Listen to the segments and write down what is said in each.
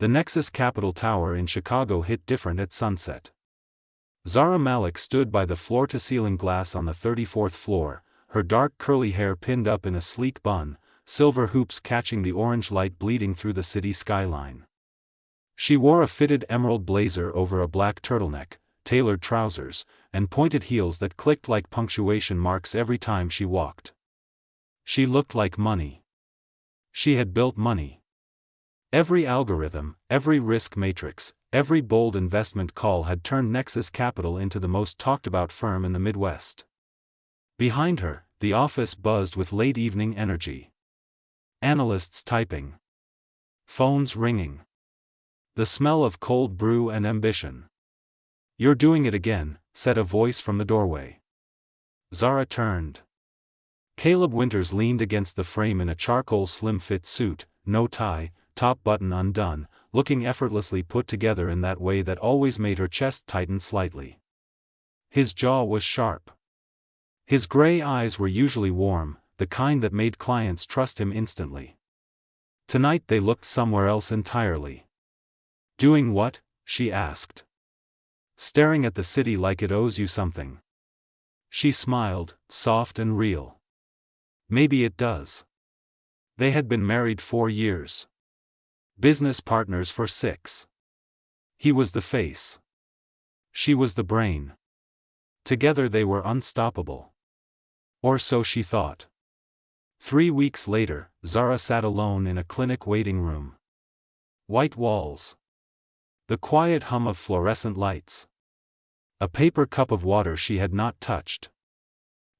The Nexus Capital Tower in Chicago hit different at sunset. Zara Malik stood by the floor-to-ceiling glass on the 34th floor, her dark curly hair pinned up in a sleek bun, silver hoops catching the orange light bleeding through the city skyline. She wore a fitted emerald blazer over a black turtleneck, tailored trousers, and pointed heels that clicked like punctuation marks every time she walked. She looked like money. She had built money. Every algorithm, every risk matrix, every bold investment call had turned Nexus Capital into the most talked-about firm in the Midwest. Behind her, the office buzzed with late-evening energy. Analysts typing. Phones ringing. The smell of cold brew and ambition. "You're doing it again," said a voice from the doorway. Zara turned. Caleb Winters leaned against the frame in a charcoal slim-fit suit, no tie, top button undone, looking effortlessly put together in that way that always made her chest tighten slightly. His jaw was sharp. His gray eyes were usually warm, the kind that made clients trust him instantly. Tonight they looked somewhere else entirely. "Doing what?" she asked. "Staring at the city like it owes you something." She smiled, soft and real. "Maybe it does." They had been married 4 years. Business partners for 6. He was the face. She was the brain. Together they were unstoppable. Or so she thought. 3 weeks later, Zara sat alone in a clinic waiting room. White walls. The quiet hum of fluorescent lights. A paper cup of water she had not touched.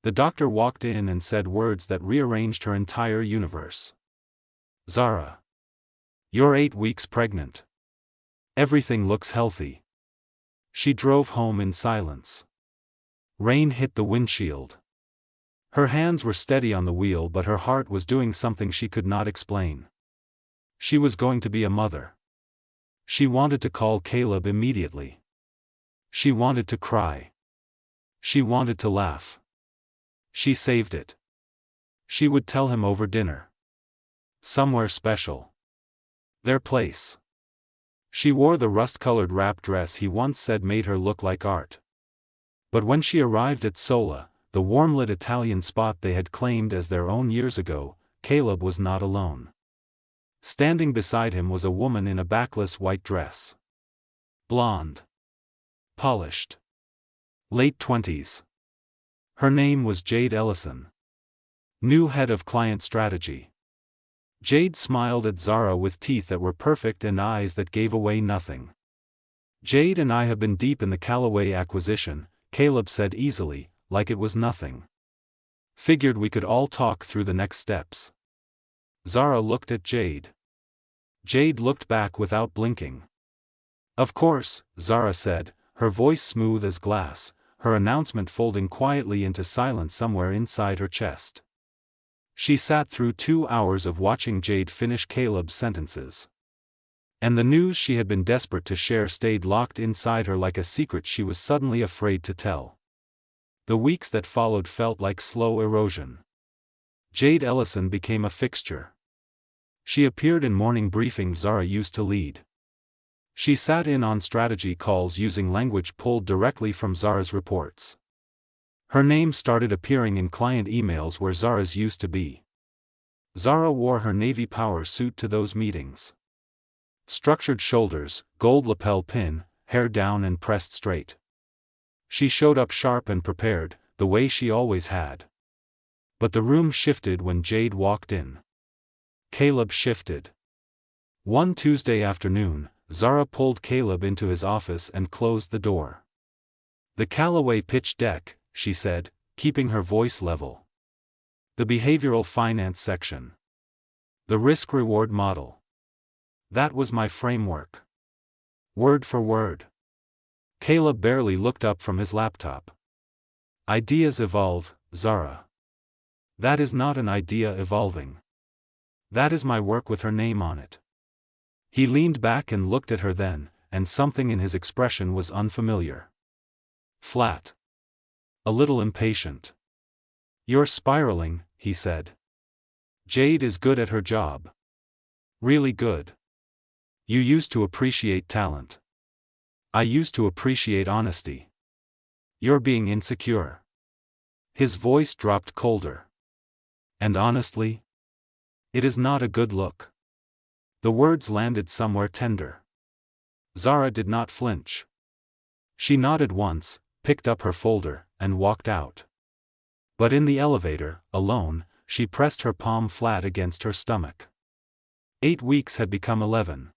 The doctor walked in and said words that rearranged her entire universe. "Zara. You're 8 weeks pregnant. Everything looks healthy." She drove home in silence. Rain hit the windshield. Her hands were steady on the wheel, but her heart was doing something she could not explain. She was going to be a mother. She wanted to call Caleb immediately. She wanted to cry. She wanted to laugh. She saved it. She would tell him over dinner. Somewhere special. Their place. She wore the rust-colored wrap dress he once said made her look like art. But when she arrived at Sola, the warm-lit Italian spot they had claimed as their own years ago, Caleb was not alone. Standing beside him was a woman in a backless white dress. Blonde. Polished. Late 20s. Her name was Jade Ellison. New head of client strategy. Jade smiled at Zara with teeth that were perfect and eyes that gave away nothing. "Jade and I have been deep in the Callaway acquisition," Caleb said easily, like it was nothing. "Figured we could all talk through the next steps." Zara looked at Jade. Jade looked back without blinking. "Of course," Zara said, her voice smooth as glass, her announcement folding quietly into silence somewhere inside her chest. She sat through 2 hours of watching Jade finish Caleb's sentences. And the news she had been desperate to share stayed locked inside her like a secret she was suddenly afraid to tell. The weeks that followed felt like slow erosion. Jade Ellison became a fixture. She appeared in morning briefings Zara used to lead. She sat in on strategy calls using language pulled directly from Zara's reports. Her name started appearing in client emails where Zara's used to be. Zara wore her navy power suit to those meetings. Structured shoulders, gold lapel pin, hair down and pressed straight. She showed up sharp and prepared, the way she always had. But the room shifted when Jade walked in. Caleb shifted. One Tuesday afternoon, Zara pulled Caleb into his office and closed the door. "The Callaway pitch deck," she said, keeping her voice level. "The behavioral finance section. The risk-reward model. That was my framework. Word for word." Caleb barely looked up from his laptop. "Ideas evolve, Zara. That is not an idea evolving. That is my work with her name on it." He leaned back and looked at her then, and something in his expression was unfamiliar. Flat. A little impatient. "You're spiraling," he said. "Jade is good at her job. Really good. You used to appreciate talent. I used to appreciate honesty. You're being insecure. His voice dropped colder. And honestly? It is not a good look. The words landed somewhere tender. Zara did not flinch. She nodded once, picked up her folder, and walked out. But in the elevator, alone, she pressed her palm flat against her stomach. 8 weeks had become 11.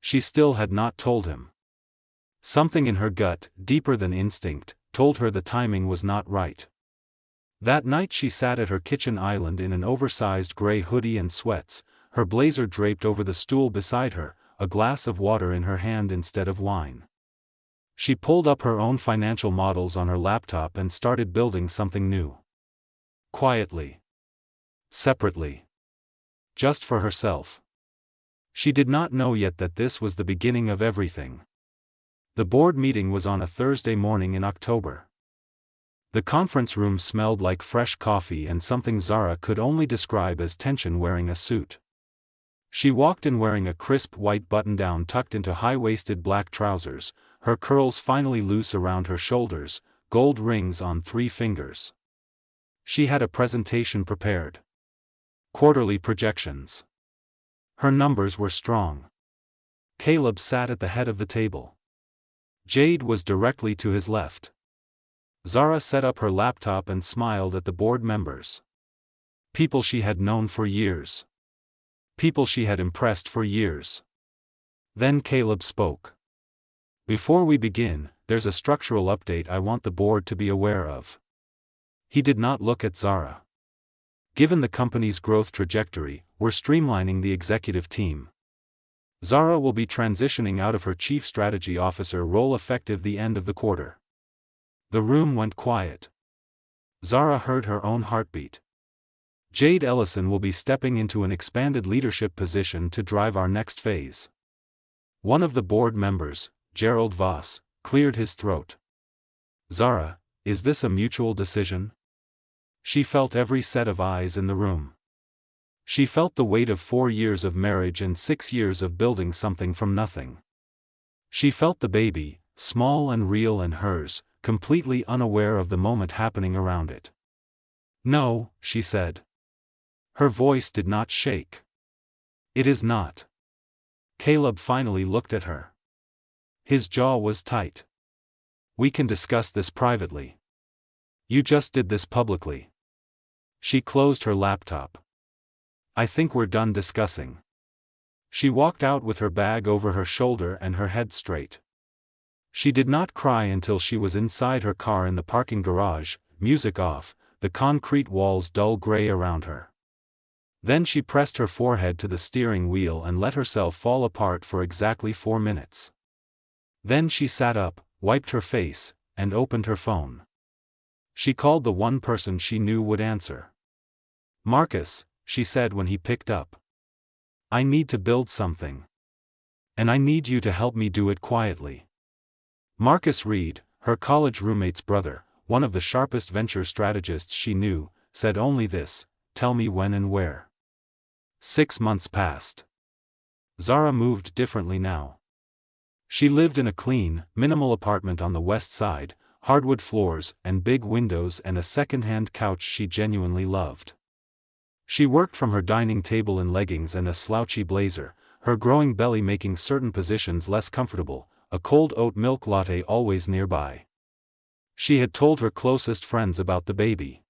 She still had not told him. Something in her gut, deeper than instinct, told her the timing was not right. That night she sat at her kitchen island in an oversized gray hoodie and sweats, her blazer draped over the stool beside her, a glass of water in her hand instead of wine. She pulled up her own financial models on her laptop and started building something new. Quietly. Separately. Just for herself. She did not know yet that this was the beginning of everything. The board meeting was on a Thursday morning in October. The conference room smelled like fresh coffee and something Zara could only describe as tension wearing a suit. She walked in wearing a crisp white button-down tucked into high-waisted black trousers, her curls finally loose around her shoulders, gold rings on 3 fingers. She had a presentation prepared. Quarterly projections. Her numbers were strong. Caleb sat at the head of the table. Jade was directly to his left. Zara set up her laptop and smiled at the board members. People she had known for years. People she had impressed for years. Then Caleb spoke. Before we begin, there's a structural update I want the board to be aware of. He did not look at Zara. Given the company's growth trajectory, we're streamlining the executive team. Zara will be transitioning out of her chief strategy officer role effective the end of the quarter. The room went quiet. Zara heard her own heartbeat. Jade Ellison will be stepping into an expanded leadership position to drive our next phase. One of the board members, Gerald Voss, cleared his throat. Zara, is this a mutual decision? She felt every set of eyes in the room. She felt the weight of 4 years of marriage and 6 years of building something from nothing. She felt the baby, small and real and hers, completely unaware of the moment happening around it. No, she said. Her voice did not shake. It is not. Caleb finally looked at her. His jaw was tight. We can discuss this privately. You just did this publicly. She closed her laptop. I think we're done discussing. She walked out with her bag over her shoulder and her head straight. She did not cry until she was inside her car in the parking garage, music off, the concrete walls dull gray around her. Then she pressed her forehead to the steering wheel and let herself fall apart for exactly 4 minutes. Then she sat up, wiped her face, and opened her phone. She called the one person she knew would answer. Marcus, she said when he picked up. I need to build something. And I need you to help me do it quietly. Marcus Reed, her college roommate's brother, one of the sharpest venture strategists she knew, said only this, tell me when and where. 6 months passed. Zara moved differently now. She lived in a clean, minimal apartment on the west side, hardwood floors and big windows and a second-hand couch she genuinely loved. She worked from her dining table in leggings and a slouchy blazer, her growing belly making certain positions less comfortable, a cold oat milk latte always nearby. She had told her closest friends about the baby.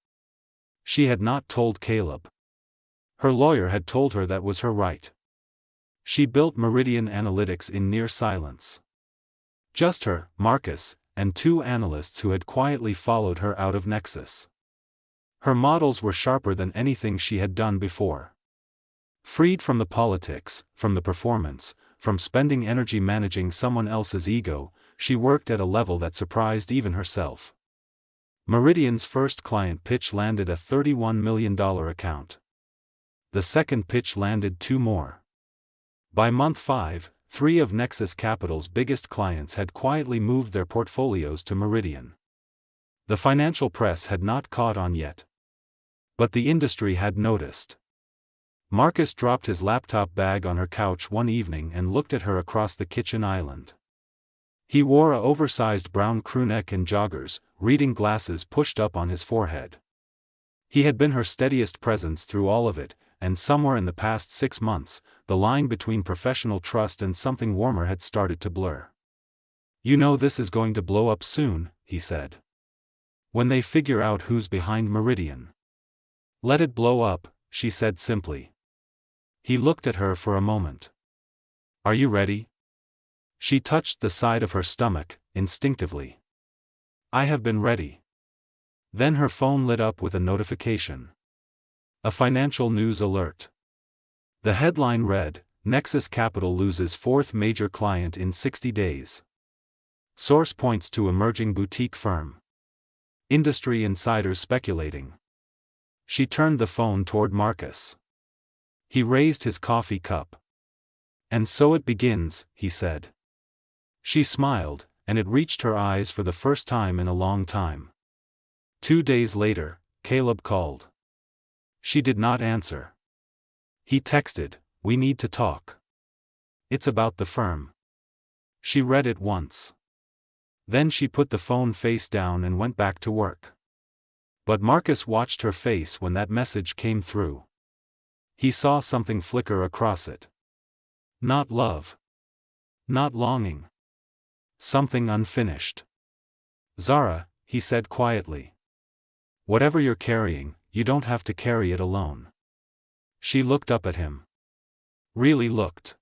She had not told Caleb. Her lawyer had told her that was her right. She built Meridian Analytics in near silence. Just her, Marcus, and 2 analysts who had quietly followed her out of Nexus. Her models were sharper than anything she had done before. Freed from the politics, from the performance, from spending energy managing someone else's ego, she worked at a level that surprised even herself. Meridian's first client pitch landed a $31 million account. The second pitch landed 2 more. By month 5, 3 of Nexus Capital's biggest clients had quietly moved their portfolios to Meridian. The financial press had not caught on yet. But the industry had noticed. Marcus dropped his laptop bag on her couch one evening and looked at her across the kitchen island. He wore a oversized brown crewneck and joggers, reading glasses pushed up on his forehead. He had been her steadiest presence through all of it, and somewhere in the past 6 months, the line between professional trust and something warmer had started to blur. "You know this is going to blow up soon," he said. "When they figure out who's behind Meridian." "Let it blow up," she said simply. He looked at her for a moment. "Are you ready?" She touched the side of her stomach, instinctively. "I have been ready." Then her phone lit up with a notification. A financial news alert. The headline read, "Nexus Capital loses fourth major client in 60 days. Source points to emerging boutique firm. Industry insiders speculating." She turned the phone toward Marcus. He raised his coffee cup. "And so it begins," he said. She smiled, and it reached her eyes for the first time in a long time. 2 days later, Caleb called. She did not answer. He texted, "We need to talk. It's about the firm." She read it once. Then she put the phone face down and went back to work. But Marcus watched her face when that message came through. He saw something flicker across it. Not love. Not longing. Something unfinished. "Zara," he said quietly. "Whatever you're carrying, you don't have to carry it alone." She looked up at him. Really looked.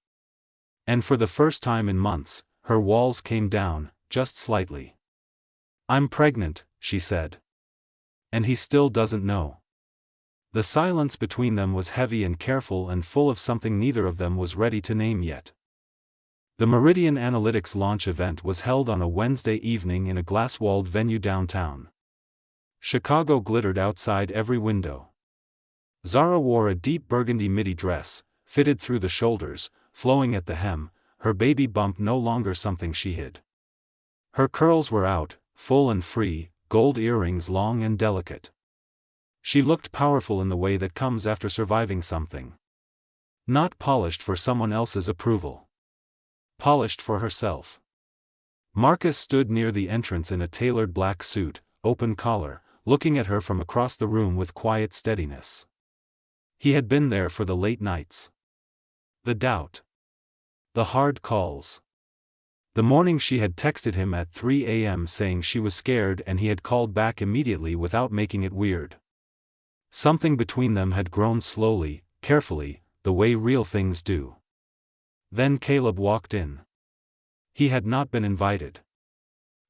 And for the first time in months, her walls came down, just slightly. "I'm pregnant," she said. "And he still doesn't know." The silence between them was heavy and careful and full of something neither of them was ready to name yet. The Meridian Analytics launch event was held on a Wednesday evening in a glass-walled venue downtown. Chicago glittered outside every window. Zara wore a deep burgundy midi dress, fitted through the shoulders, flowing at the hem, her baby bump no longer something she hid. Her curls were out, full and free, gold earrings long and delicate. She looked powerful in the way that comes after surviving something. Not polished for someone else's approval. Polished for herself. Marcus stood near the entrance in a tailored black suit, open collar, looking at her from across the room with quiet steadiness. He had been there for the late nights. The doubt. The hard calls. The morning she had texted him at 3 a.m. saying she was scared and he had called back immediately without making it weird. Something between them had grown slowly, carefully, the way real things do. Then Caleb walked in. He had not been invited.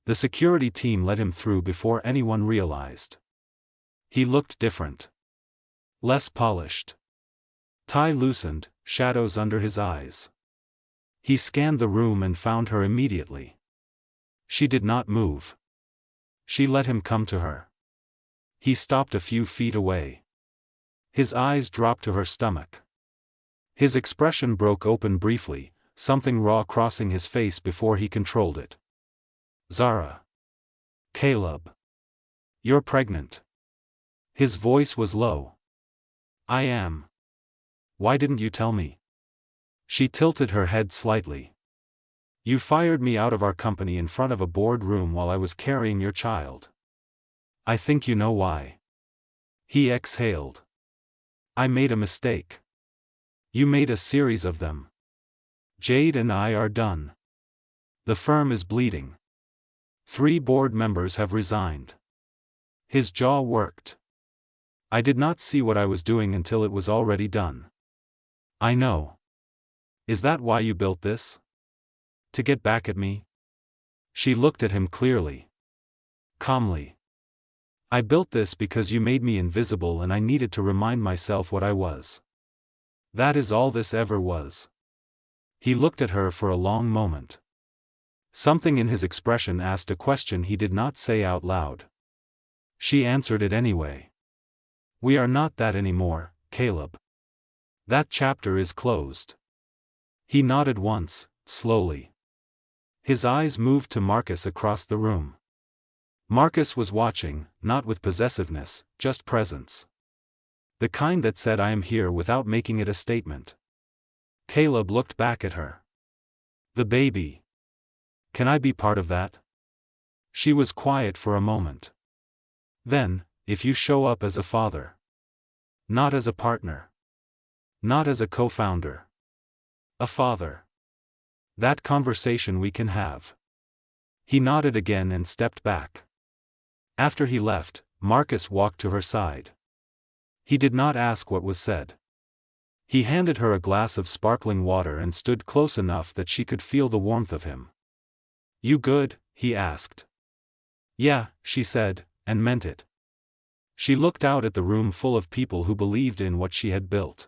The security team let him through before anyone realized. He looked different. Less polished. Tie loosened, shadows under his eyes. He scanned the room and found her immediately. She did not move. She let him come to her. He stopped a few feet away. His eyes dropped to her stomach. His expression broke open briefly, something raw crossing his face before he controlled it. "Zara." "Caleb. You're pregnant." His voice was low. "I am. Why didn't you tell me?" She tilted her head slightly. "You fired me out of our company in front of a boardroom while I was carrying your child. I think you know why." He exhaled. "I made a mistake. You made a series of them. Jade and I are done. The firm is bleeding. 3 board members have resigned." His jaw worked. "I did not see what I was doing until it was already done." "I know. Is that why you built this? To get back at me?" She looked at him clearly. Calmly. "I built this because you made me invisible and I needed to remind myself what I was. That is all this ever was." He looked at her for a long moment. Something in his expression asked a question he did not say out loud. She answered it anyway. "We are not that anymore, Caleb. That chapter is closed." He nodded once, slowly. His eyes moved to Marcus across the room. Marcus was watching, not with possessiveness, just presence. The kind that said I am here without making it a statement. Caleb looked back at her. The baby. Can I be part of that? She was quiet for a moment. Then, if you show up as a father. Not as a partner. Not as a co-founder. A father. That conversation we can have. He nodded again and stepped back. After he left, Marcus walked to her side. He did not ask what was said. He handed her a glass of sparkling water and stood close enough that she could feel the warmth of him. You good? He asked. Yeah, she said, and meant it. She looked out at the room full of people who believed in what she had built.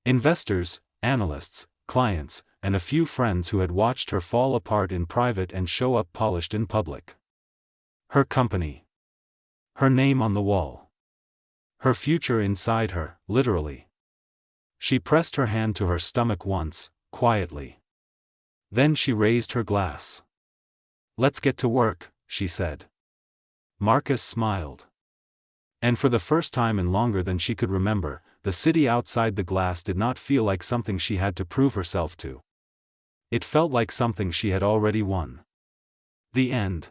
Investors, analysts, clients, and a few friends who had watched her fall apart in private and show up polished in public. Her company. Her name on the wall. Her future inside her, literally. She pressed her hand to her stomach once, quietly. Then she raised her glass. Let's get to work, she said. Marcus smiled. And for the first time in longer than she could remember, the city outside the glass did not feel like something she had to prove herself to. It felt like something she had already won. The end.